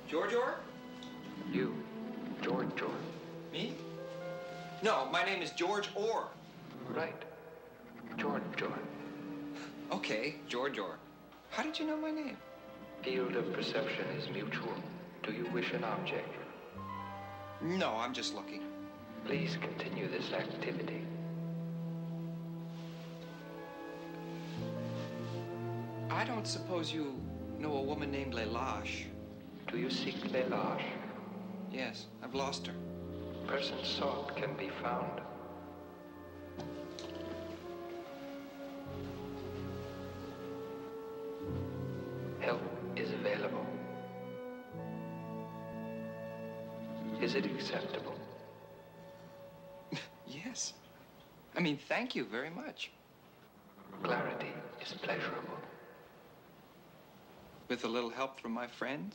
George Orr? You, George Orr. Me? No, my name is George Orr. Right. George Orr. Okay, George Orr. How did you know my name? Field of perception is mutual. Do you wish an object? No, I'm just looking. Please continue this activity. I don't suppose you know a woman named Lelache. Do you seek Lelache? Yes, I've lost her. Person sought can be found. Help is available. Is it acceptable? Yes. I mean, thank you very much. Clarity is pleasurable. With a little help from my friends?